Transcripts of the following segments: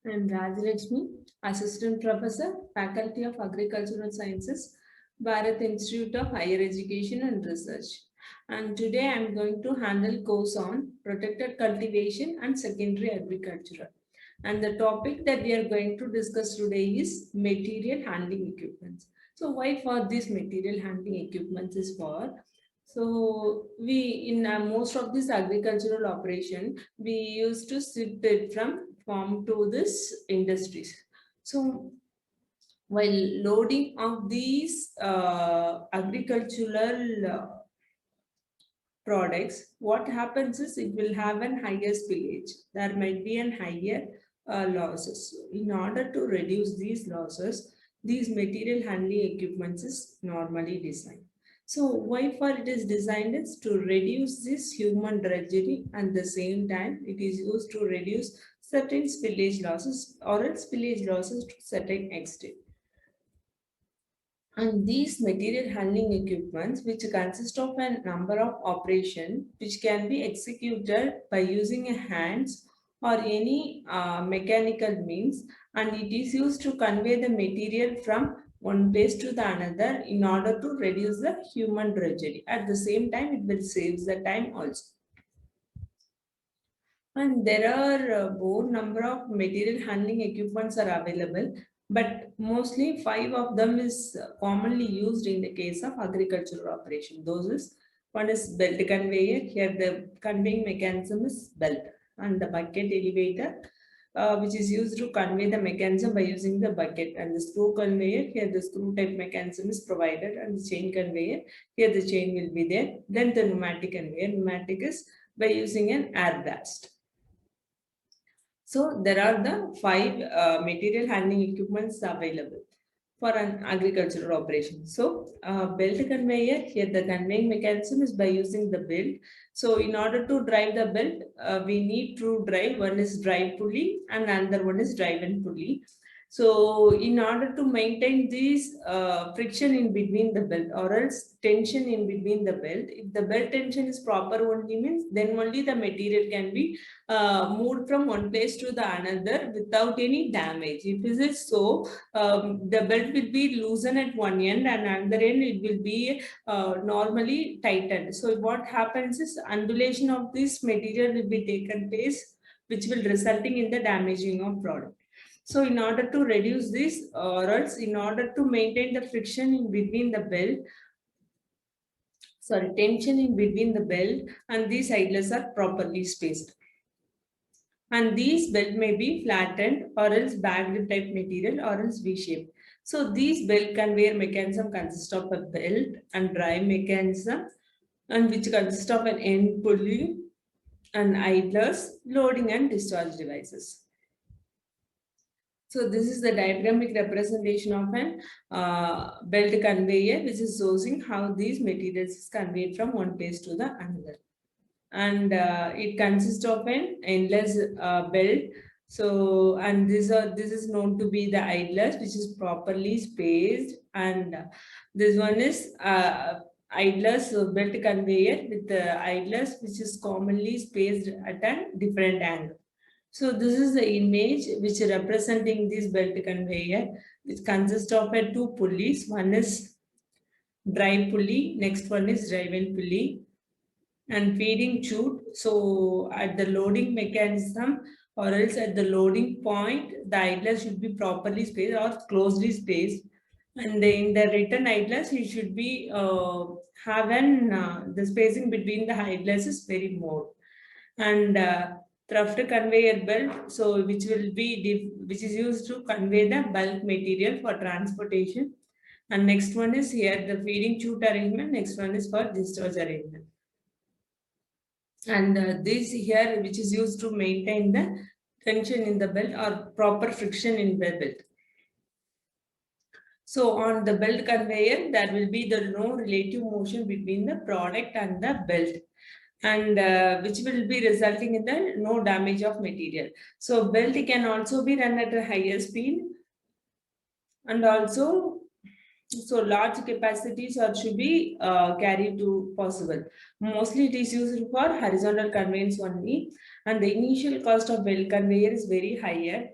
I am Rajlakshmi, Assistant Professor, Faculty of Agricultural Sciences, Bharat Institute of Higher Education and Research. And today I am going to handle course on protected cultivation and secondary agriculture. And the topic that we are going to discuss today is material handling equipments. So why for this material handling equipments is for? So we in most of this agricultural operation we used to ship it from farm to this industries. So while loading of these agricultural products, what happens is it will have an higher spillage. There might be an higher losses. In order to reduce these losses, these material handling equipments is normally designed. So why for it is designed is to reduce this human drudgery, and the same time it is used to reduce certain spillage losses or else spillage losses to certain extent. And these material handling equipments, which consist of a number of operations which can be executed by using a hands or any mechanical means, and it is used to convey the material from one place to the another in order to reduce the human drudgery. At the same time, it will save the time also. And there are more number of material handling equipments are available, but mostly five of them is commonly used in the case of agricultural operation. Those is one is belt conveyor. Here the conveying mechanism is belt, and the bucket elevator, which is used to convey the mechanism by using the bucket, and the screw conveyor. Here the screw type mechanism is provided, and the chain conveyor. Here the chain will be there. Then the pneumatic conveyor. Pneumatic is by using an air blast. So there are the five material handling equipments available for an agricultural operation. So belt conveyor, here the conveying mechanism is by using the belt. So in order to drive the belt, we need to drive, one is drive pulley and another one is drive and pulley. So in order to maintain this friction in between the belt or else tension in between the belt, if the belt tension is proper only means then only the material can be moved from one place to the another without any damage. If it is so, the belt will be loosened at one end and another end it will be normally tightened. So what happens is undulation of this material will be taken place, which will resulting in the damaging of product. So in order to reduce this or else in order to maintain the friction in between the belt, tension in between the belt and these idlers are properly spaced. And these belt may be flattened or else bag type material or else V-shaped. So these belt conveyor mechanism consist of a belt and drive mechanism, and which consist of an end pulley and idlers, loading and discharge devices. So this is the diagrammatic representation of an belt conveyor, which is showing how these materials is conveyed from one place to the another. And it consists of an endless belt. So, and this is known to be the idlers, which is properly spaced, and this one is idlers belt conveyor with the idlers, which is commonly spaced at a different angle. So this is the image which is representing this belt conveyor, which consists of two pulleys. One is drive pulley, next one is drive-in pulley, and feeding chute. So at the loading mechanism or else at the loading point, the idler should be properly spaced or closely spaced. And in the return idlers, you should be have an the spacing between the idlers is very more. And thruft conveyor belt, so which which is used to convey the bulk material for transportation. And next one is here the feeding chute arrangement. Next one is for discharge arrangement. And this here, which is used to maintain the tension in the belt or proper friction in the belt. So on the belt conveyor, there will be the no relative motion between the product and the belt, and which will be resulting in the no damage of material. So belt can also be run at a higher speed, and also so large capacities or should be carried to possible. Mostly it is used for horizontal conveyance only, and the initial cost of belt conveyor is very higher.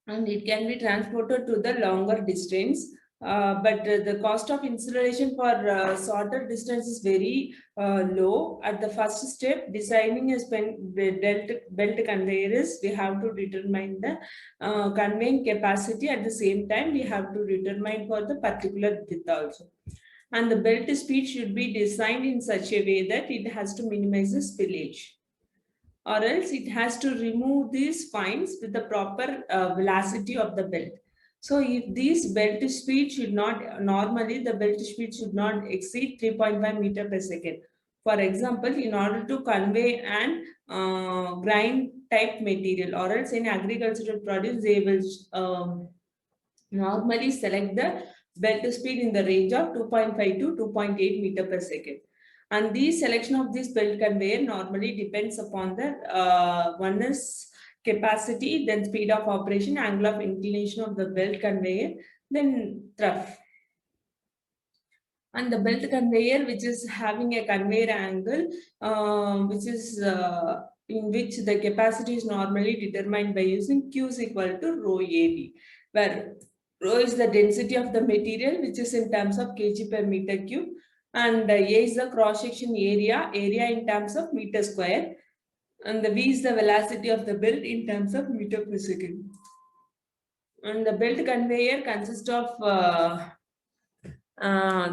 and it can be transported to the longer distance. But the cost of installation for shorter distance is very low. At the first step, designing a belt conveyors, we have to determine the conveying capacity. At the same time, we have to determine for the particular width also. And the belt speed should be designed in such a way that it has to minimize the spillage, or else it has to remove these fines with the proper velocity of the belt. So if this belt speed should not, normally the belt speed should not exceed 3.5 meter per second. For example, in order to convey an grind type material or else in agricultural produce, they will normally select the belt speed in the range of 2.5 to 2.8 meter per second. And the selection of this belt conveyor normally depends upon the one is capacity, then speed of operation, angle of inclination of the belt conveyor, then trough. And the belt conveyor, which is having a conveyor angle, which is in which the capacity is normally determined by using Q is equal to rho AB, where rho is the density of the material, which is in terms of kg per meter cube, and A is the cross-section area in terms of meter square, and the V is the velocity of the belt in terms of meter per second. And the belt conveyor consists of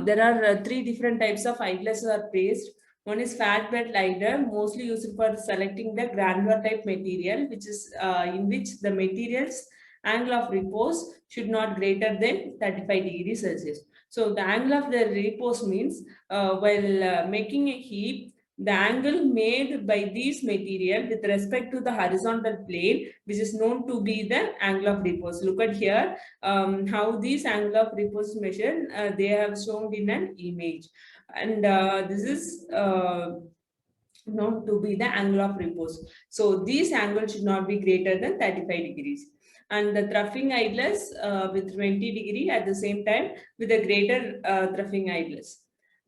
there are three different types of idlers are placed. One is fat belt idler, mostly used for selecting the granular type material, which is in which the material's angle of repose should not greater than 35 degrees Celsius. So the angle of the repose means while making a heap, the angle made by this material with respect to the horizontal plane, which is known to be the angle of repose. Look at here how this angle of repose measured. They have shown in an image, and this is known to be the angle of repose. So this angle should not be greater than 35 degrees. And the troughing idlers with 20 degree at the same time with a greater troughing idlers.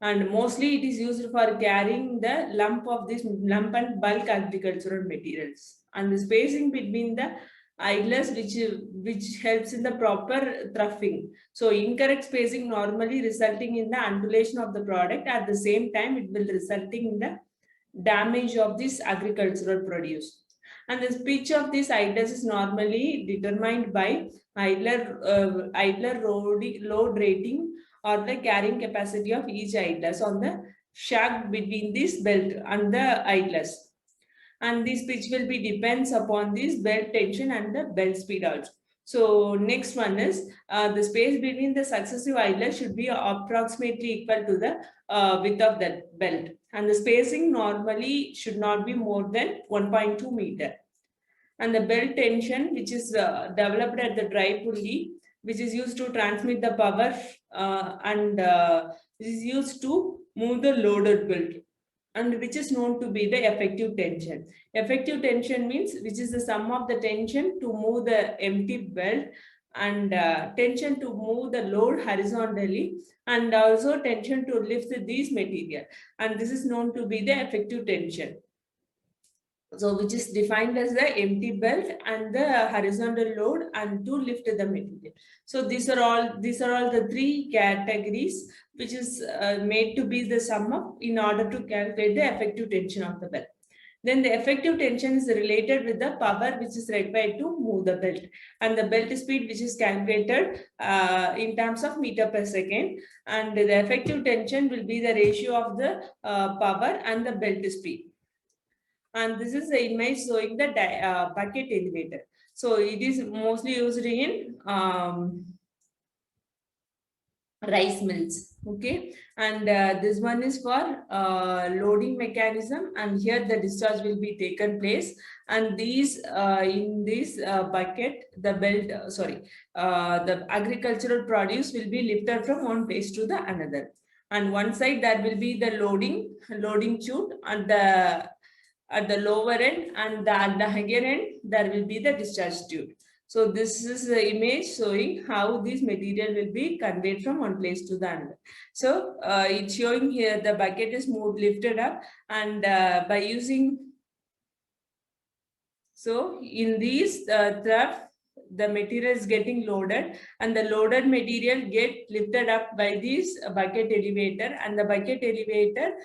And mostly it is used for carrying the lump and bulk agricultural materials. And the spacing between the idlers which helps in the proper troughing. So incorrect spacing normally resulting in the undulation of the product. At the same time, it will resulting in the damage of this agricultural produce. And the pitch of these idlers is normally determined by idler load rating or the carrying capacity of each idlers on the shaft between this belt and the idlers. And this pitch will be depends upon this belt tension and the belt speed also. So next one is the space between the successive idlers should be approximately equal to the width of the belt, and the spacing normally should not be more than 1.2 meter. And the belt tension, which is developed at the drive pulley, which is used to transmit the power and this is used to move the loaded belt, and which is known to be the effective tension. Effective tension means which is the sum of the tension to move the empty belt and tension to move the load horizontally, and also tension to lift these material, and this is known to be the effective tension. So which is defined as the empty belt and the horizontal load and to lift the material. So these are all the three categories which is made to be the sum of in order to calculate the effective tension of the belt. Then the effective tension is related with the power which is required to move the belt, and the belt speed which is calculated in terms of meter per second, and the effective tension will be the ratio of the power and the belt speed. And this is the image showing the bucket elevator. So it is mostly used in rice mills. Okay, and this one is for loading mechanism, and here the discharge will be taken place, and these in this bucket the belt the agricultural produce will be lifted from one place to the another, and one side there will be the loading chute and the at the lower end, and at the higher end there will be the discharge tube. So this is the image showing how this material will be conveyed from one place to the another. So it's showing here the bucket is lifted up, and by using, so in these the material is getting loaded, and the loaded material get lifted up by this bucket elevator, and the bucket elevator,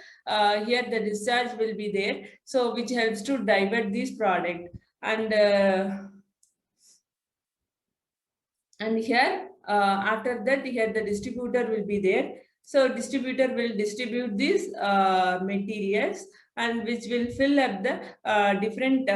here the discharge will be there, so which helps to divert this product. And here after that, here the distributor will be there. So distributor will distribute these materials, and which will fill up the different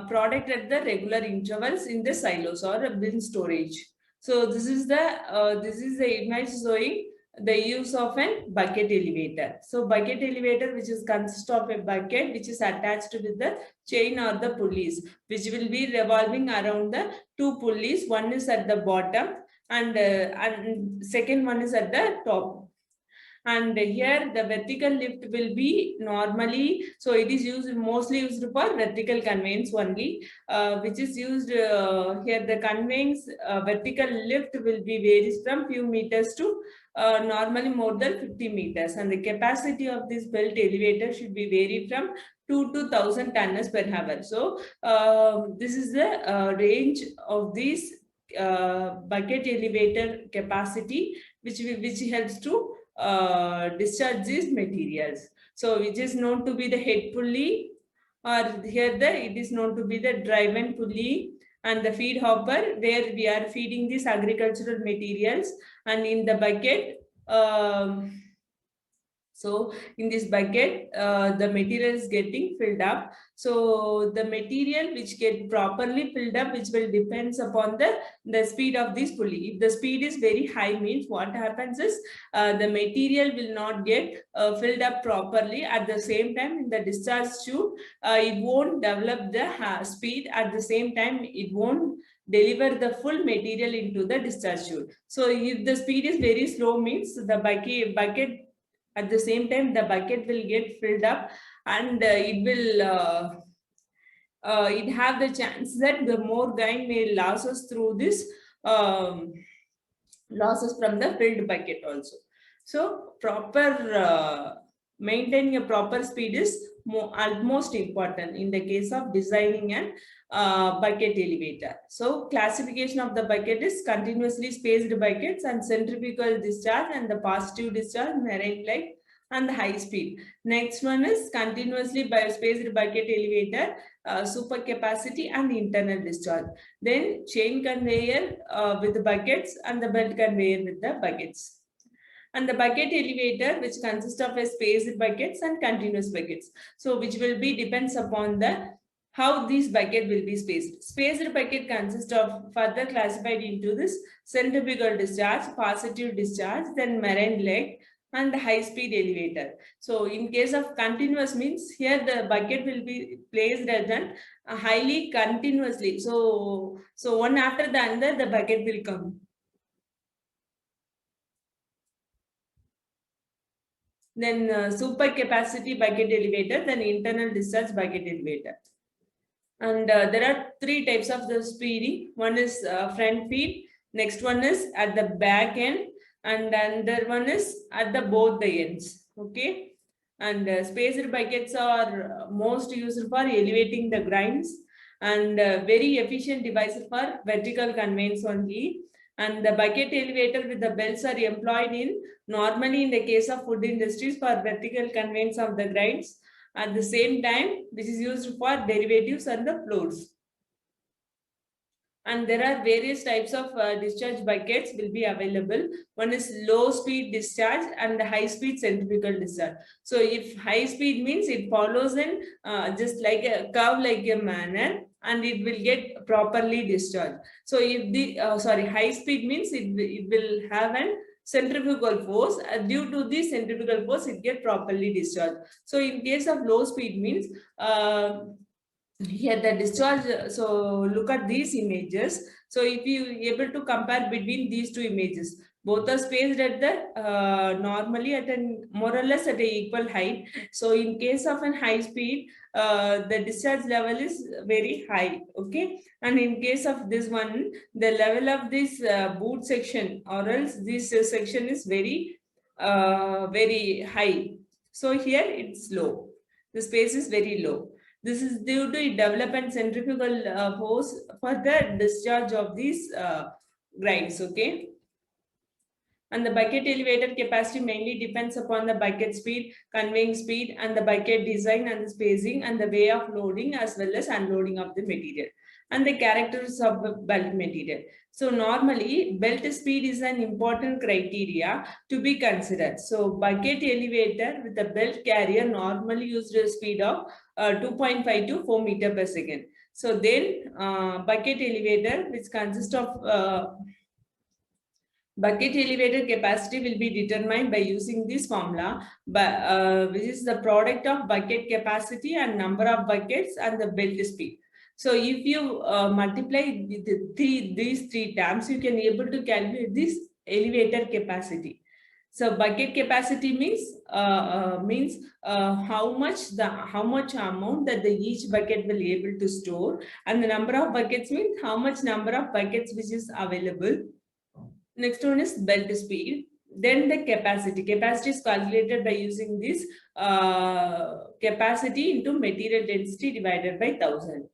product at the regular intervals in the silos or bin storage. So this is the image showing the use of a bucket elevator. So bucket elevator, which is consists of a bucket which is attached with the chain or the pulleys, which will be revolving around the two pulleys. One is at the bottom, and second one is at the top. And here the vertical lift will be normally, so it is mostly used for vertical conveyance only, which is used here. The conveyance vertical lift will be varies from few meters to normally more than 50 meters, and the capacity of this belt elevator should be varied from 2 to 1000 tons per hour. So this is the range of this bucket elevator capacity, which helps to discharge these materials. So which is known to be the head pulley, or here it is known to be the driven pulley, and the feed hopper, where we are feeding these agricultural materials, and in the bucket. So in this bucket, the material is getting filled up. So the material which get properly filled up, which will depends upon the speed of this pulley. If the speed is very high, means what happens is the material will not get filled up properly. At the same time, in the discharge chute, it won't develop the speed. At the same time, it won't deliver the full material into the discharge chute. So if the speed is very slow, means the bucket at the same time, the bucket will get filled up, and it will it have the chance that the more grain may losses through this losses from the filled bucket also. So proper maintaining a proper speed is almost important in the case of designing an bucket elevator. So classification of the bucket is continuously spaced buckets and centrifugal discharge and the positive discharge, marine leg, and the high speed. Next one is continuously spaced bucket elevator, super capacity and internal discharge. Then chain conveyor with the buckets and the belt conveyor with the buckets. And the bucket elevator, which consists of a spaced buckets and continuous buckets. So which will be depends upon the how these bucket will be spaced. Spaced bucket consists of further classified into this centrifugal discharge, positive discharge, then marine leg, and the high speed elevator. So in case of continuous, means here the bucket will be placed at an highly continuously. So one after the other, the bucket will come. Then super capacity bucket elevator, then internal discharge bucket elevator. And there are three types of the speeding. One is front feed, next one is at the back end, and another one is at the both the ends. Okay, and spaced buckets are most used for elevating the grinds, and very efficient device for vertical conveyance only. And the bucket elevator with the belts are employed in normally in the case of food industries for vertical conveyance of the grinds. At the same time, this is used for derivatives and the floors. And there are various types of discharge buckets will be available. One is low speed discharge and the high speed centrifugal discharge. So if high speed means it follows in just like a curve like a manner, and it will get properly discharged. So if the high speed means it will have an centrifugal force. Due to the centrifugal force, it get properly discharged. So in case of low speed means here the discharge. So look at these images. So if you able to compare between these two images, both are spaced at the normally at a more or less at a equal height. So in case of an high speed, the discharge level is very high. Okay, and in case of this one, the level of this boot section or else this section is very very high. So here it's low. The space is very low. This is due to development centrifugal force for the discharge of these grinds. Okay. And the bucket elevator capacity mainly depends upon the bucket speed, conveying speed, and the bucket design and the spacing and the way of loading as well as unloading of the material and the characters of the belt material. So normally belt speed is an important criteria to be considered. So bucket elevator with a belt carrier normally used a speed of 2.5 to 4 meter per second. So then bucket elevator which consists of bucket elevator capacity will be determined by using this formula, which is the product of bucket capacity and number of buckets and the belt speed. So if you multiply these three terms, you can able to calculate this elevator capacity. So bucket capacity means how much amount that each bucket will be able to store, and the number of buckets means how much number of buckets which is available. Next one is belt speed. Then the capacity. Capacity is calculated by using this capacity into material density divided by 1000.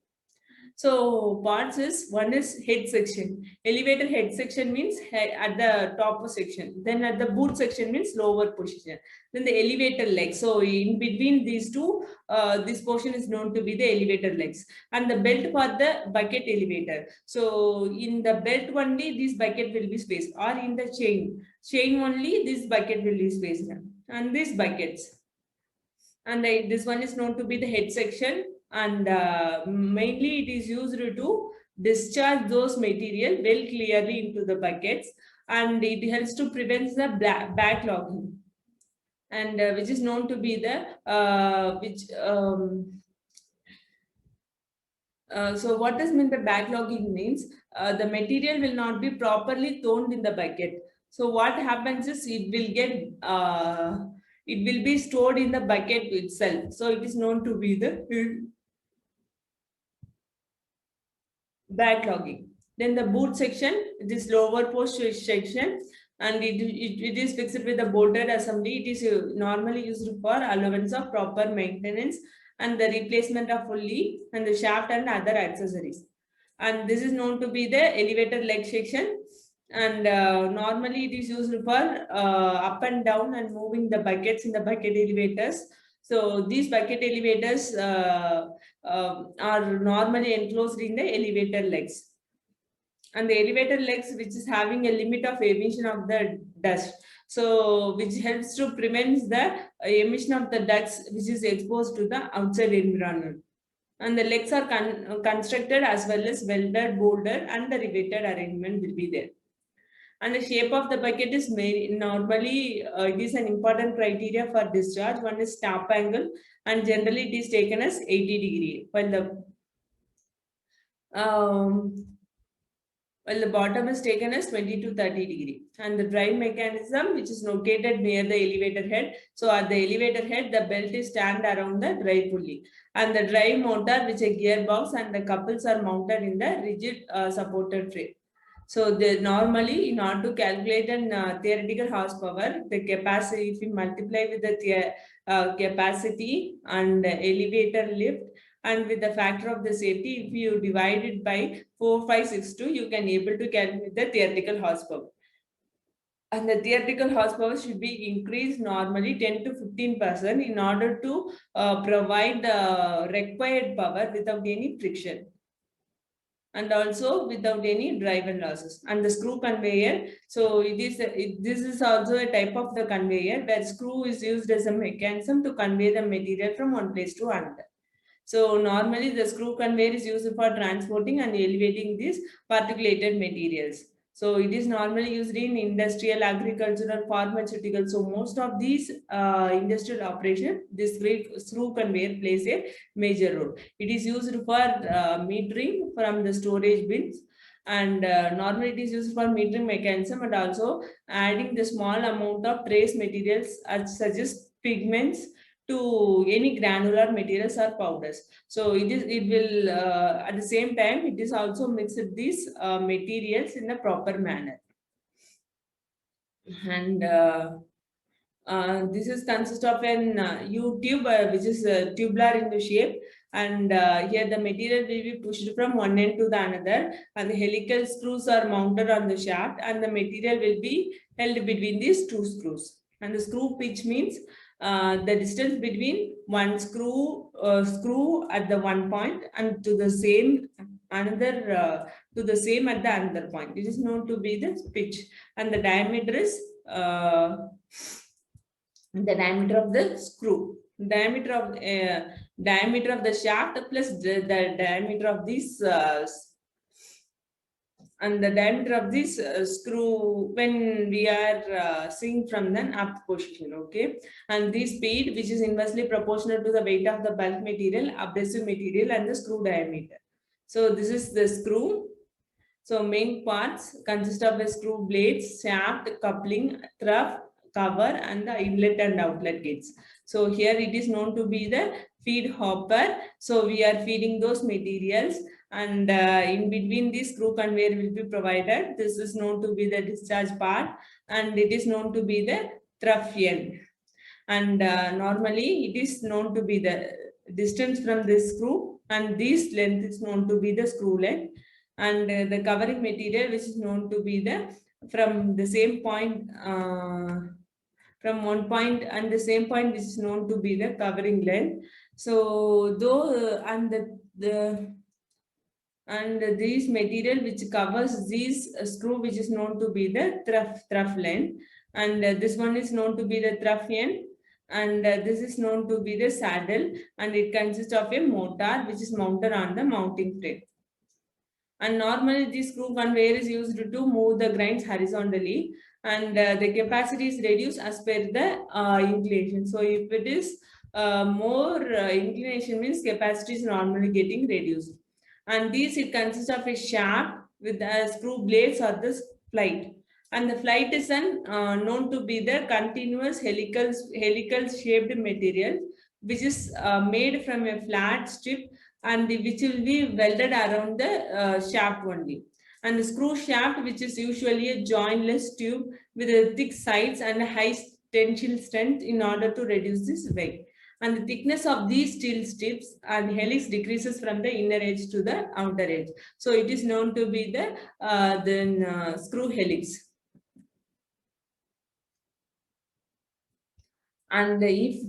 So parts is one is head section. Elevator head section means at the top section. Then at the boot section means lower position. Then the elevator leg. So in between these two, this portion is known to be the elevator legs. And the belt for the bucket elevator. So in the belt only this bucket will be spaced, or in the chain only this bucket will be spaced. And these buckets. And this one is known to be the head section, and mainly it is used to discharge those material well clearly into the buckets, and it helps to prevent the backlogging, and which is known to be the so what does mean by backlogging means the material will not be properly thrown in the bucket. So what happens is it will be stored in the bucket itself. So it is known to be the backlogging. Then the boot section, this lower post section, and it is fixed with a bolted assembly. It is normally used for allowance of proper maintenance and the replacement of pulley and the shaft and other accessories. And this is known to be the elevator leg section. And normally it is used for up and down and moving the buckets in the bucket elevators. So these bucket elevators are normally enclosed in the elevator legs. And the elevator legs, which is having a limit of emission of the dust. So which helps to prevent the emission of the dust which is exposed to the outside environment. And the legs are constructed as well as welded, bolted, and the riveted arrangement will be there. And the shape of the bucket is normally it is an important criteria for discharge. One is tap angle, and generally it is taken as 80 degree, while the bottom is taken as 20 to 30 degree. And the drive mechanism, which is located near the elevator head. So at the elevator head, the belt is stand around the drive pulley. And the drive motor, which is a gearbox, and the couples are mounted in the rigid supported frame. So normally, in order to calculate an theoretical horsepower, the capacity, if you multiply with the capacity and elevator lift, and with the factor of the safety, if you divide it by 4562, you can able to calculate the theoretical horsepower. And the theoretical horsepower should be increased normally 10 to 15% in order to provide the required power without any friction, and also without any driver losses. And the screw conveyor, so this is also a type of the conveyor where screw is used as a mechanism to convey the material from one place to another. So normally the screw conveyor is used for transporting and elevating these particulated materials. So it is normally used in industrial, agricultural, pharmaceutical. So most of these industrial operation, this screw conveyor plays a major role. It is used for metering from the storage bins, and normally it is used for metering mechanism, and also adding the small amount of trace materials such as pigments to any granular materials or powders. So it will at the same time it is also mixed these materials in a proper manner. And this is consist of an U tube which is tubular in the shape, and here the material will be pushed from one end to the another, and the helical screws are mounted on the shaft, and the material will be held between these two screws. And the screw pitch means the distance between one screw at the one point and to the same another to the same at the another point. It is known to be the pitch, and the diameter is the diameter of the screw, diameter of the shaft plus the diameter of this and the diameter of this screw when we are seeing from the up position. Okay, and this speed, which is inversely proportional to the weight of the bulk material, abrasive material, and the screw diameter. So this is the screw. So main parts consist of the screw blades, shaft, coupling, trough, cover, and the inlet and outlet gates. So here it is known to be the feed hopper. So we are feeding those materials, and in between this screw conveyor will be provided. This is known to be the discharge part, and it is known to be the trough end. And normally it is known to be the distance from this screw, and this length is known to be the screw length, and the covering material, which is known to be the from the same point from one point and the same point, which is known to be the covering length. So though and this material which covers these screw, which is known to be the trough length, and this one is known to be the trough end, and this is known to be the saddle, and it consists of a motor which is mounted on the mounting frame. And normally this screw conveyor is used to move the grinds horizontally, and the capacity is reduced as per the inclination. So if it is more inclination, means capacity is normally getting reduced. And this, it consists of a shaft with the screw blades or the flight. And the flight is known to be the continuous helical shaped material, which is made from a flat strip, and which will be welded around the shaft only. And the screw shaft, which is usually a jointless tube with a thick sides and a high tensile strength in order to reduce this weight. And the thickness of these steel strips and helix decreases from the inner edge to the outer edge. So it is known to be the screw helix. And if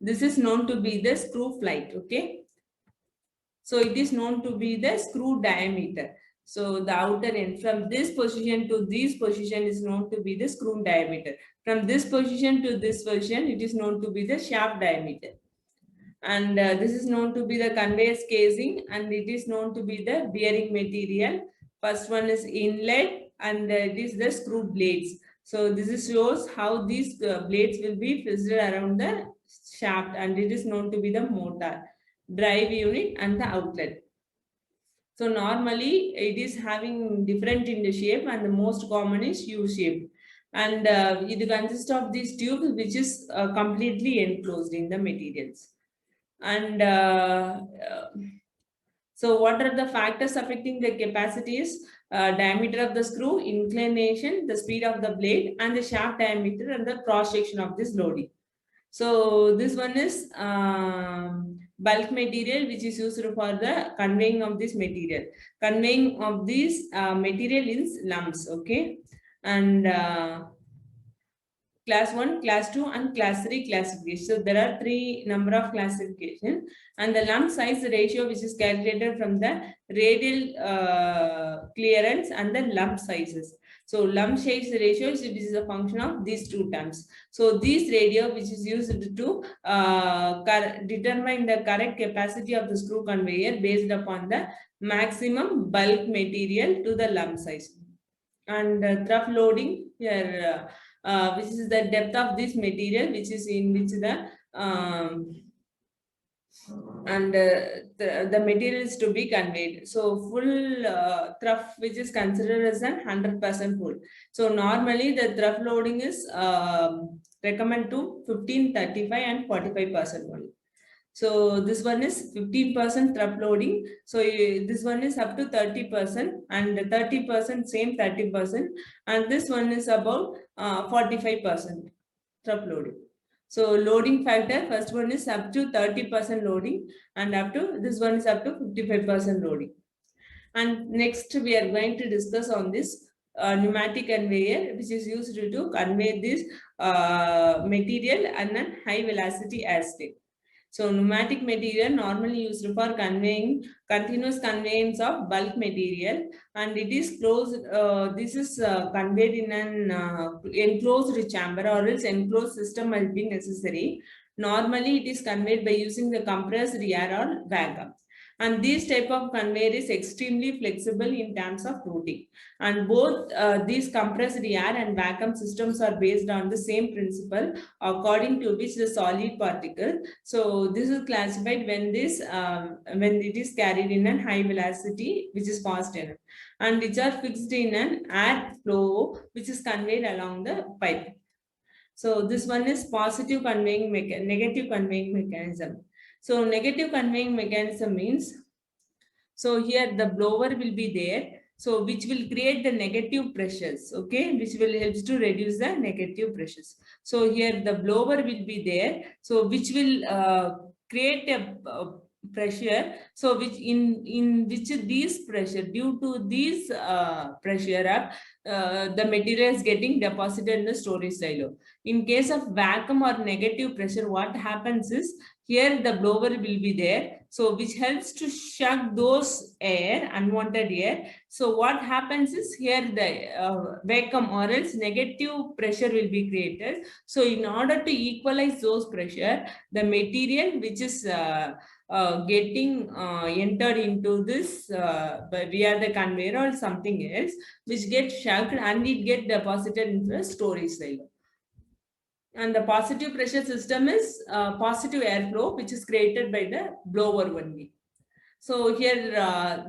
this is known to be the screw flight. Okay, so it is known to be the screw diameter. So the outer end from this position to this position is known to be the screw diameter. From this position to this position, it is known to be the shaft diameter. And this is known to be the conveyor's casing, and it is known to be the bearing material. First one is inlet, and it is the screw blades. So this shows how these blades will be fixed around the shaft, and it is known to be the motor, drive unit, and the outlet. So normally it is having different in the shape, and the most common is U shape. And it consists of these tubes, which is completely enclosed in the materials. And so what are the factors affecting the capacities? Diameter of the screw, inclination, the speed of the blade, and the shaft diameter, and the cross section of this loading. So this one is bulk material, which is used for the conveying of this material. Conveying of this material in lumps. Okay, and class 1, class 2, and class 3 classification. So there are 3 number of classification, and the lump size ratio, which is calculated from the radial clearance and the lump sizes. So lump size ratio is a function of these 2 terms. So this ratio, which is used to determine the correct capacity of the screw conveyor based upon the maximum bulk material to the lump size. And trough loading here, which is the depth of this material, which is in which the the material is to be conveyed. So full trough, which is considered as an 100% full. So normally the trough loading is recommended to 15, 35, and 45% only. So this one is 15% trough loading. So this one is up to 30%, and 30%, same 30%, and this one is about 45% trough loading. So loading factor, first one is up to 30% loading, and up to this one is up to 55% loading. And next we are going to discuss on this pneumatic conveyor, which is used to convey this material and a high velocity aspect. So pneumatic material normally used for conveying continuous conveyance of bulk material, and it is closed. This is conveyed in an enclosed chamber, or else enclosed system will be necessary. Normally, it is conveyed by using the compressed air or vacuum. And this type of conveyor is extremely flexible in terms of routing. And both these compressed air and vacuum systems are based on the same principle, according to which the solid particle. So this is classified when it is carried in a high velocity, which is fast enough, and which are fixed in an air flow, which is conveyed along the pipe. So this one is positive conveying negative conveying mechanism. So negative conveying mechanism means, so here the blower will be there, so which will create the negative pressures, okay, which will help to reduce the negative pressures. So here the blower will be there, so which will create a pressure, so which in which these pressure, due to these pressure up, the material is getting deposited in the storage silo. In case of vacuum or negative pressure, what happens is, here the blower will be there, so which helps to suck those air, unwanted air. So what happens is, here the vacuum or else negative pressure will be created. So in order to equalize those pressure, the material which is getting entered into this via the conveyor or something else, which gets sucked and it get deposited into the storage silo. And the positive pressure system is positive airflow, which is created by the blower only. So here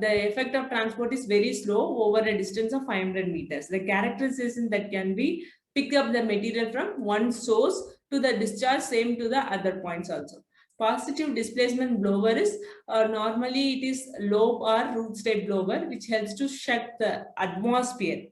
the effect of transport is very slow over a distance of 500 meters. The characterization that can be pick up the material from one source to the discharge, same to the other points also. Positive displacement blower is normally it is lobe or root state blower, which helps to shut the atmosphere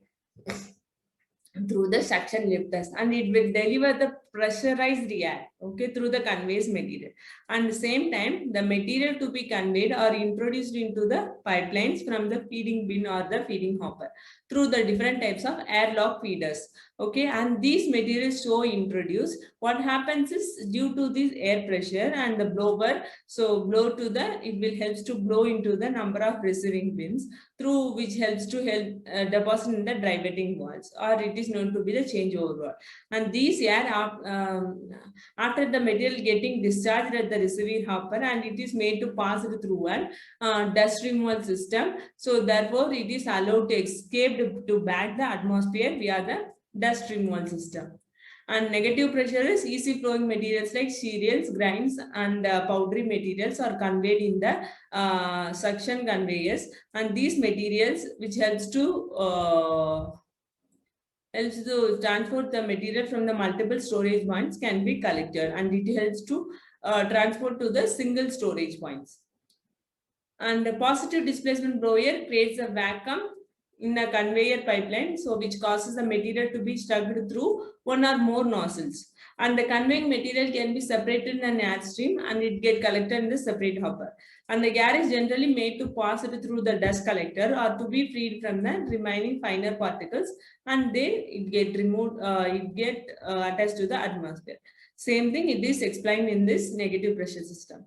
through the suction lifters, and it will deliver the pressurized air, okay, through the conveys material. And the same time, the material to be conveyed or introduced into the pipelines from the feeding bin or the feeding hopper through the different types of airlock feeders, okay. And these materials so introduced, what happens is, due to this air pressure and the blower, so blow to the, it will helps to blow into the number of receiving bins, through which helps to help deposit in the dry wetting walls, or it is known to be the changeover wall. And these air after the material getting discharged at the receiving hopper, and it is made to pass it through an dust removal system. So therefore, it is allowed to escape to back the atmosphere via the dust removal system. And negative pressure is easy flowing materials like cereals, grains, and powdery materials are conveyed in the suction conveyors. And these materials, which helps to transport the material from the multiple storage points, can be collected, and it helps to transport to the single storage points. And the positive displacement blower creates a vacuum in a conveyor pipeline, so which causes the material to be stuck through one or more nozzles. And the conveying material can be separated in an air stream, and it get collected in the separate hopper. And the air is generally made to pass it through the dust collector or to be freed from the remaining finer particles, and it get removed, attached to the atmosphere. Same thing, it is explained in this negative pressure system.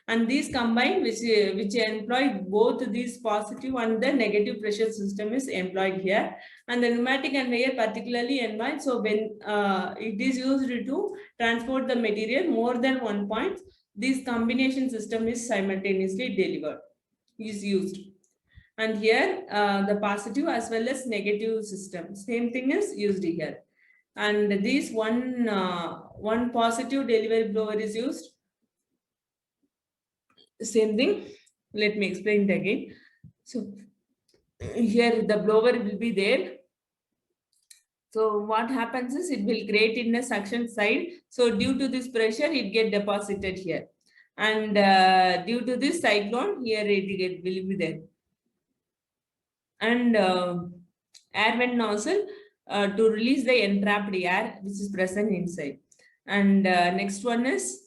And these combined, which employ both these positive and the negative pressure system is employed here. And the pneumatic conveyor particularly employed, so when it is used to transport the material more than one point, this combination system is simultaneously delivered, is used. And here the positive as well as negative system, same thing is used here. And this one positive delivery blower is used. Same thing, let me explain it again. So here the blower will be there. So what happens is, it will create in the suction side. So due to this pressure, it get deposited here. And due to this cyclone, here it will be there. And air vent nozzle to release the entrapped air which is present inside. And next one is,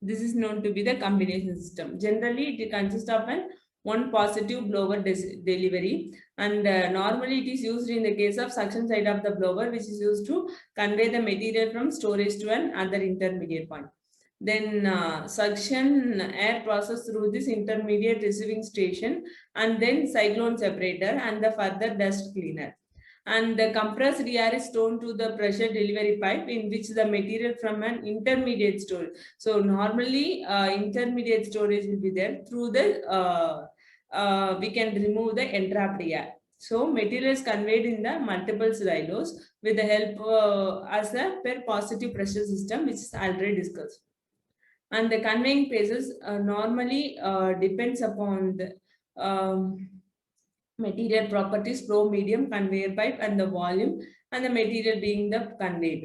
this is known to be the combination system. Generally, it consists of an one positive blower delivery, and normally it is used in the case of suction side of the blower, which is used to convey the material from storage to an other intermediate point. Then suction air process through this intermediate receiving station, and then cyclone separator and the further dust cleaner. And the compressed air is thrown to the pressure delivery pipe, in which the material from an intermediate storage. So normally intermediate storage will be there. Through the we can remove the entrapped air. So material is conveyed in the multiple silos with the help as a per positive pressure system, which is already discussed. And the conveying phases normally depends upon the material properties, flow medium, conveyor pipe, and the volume, and the material being the conveyed.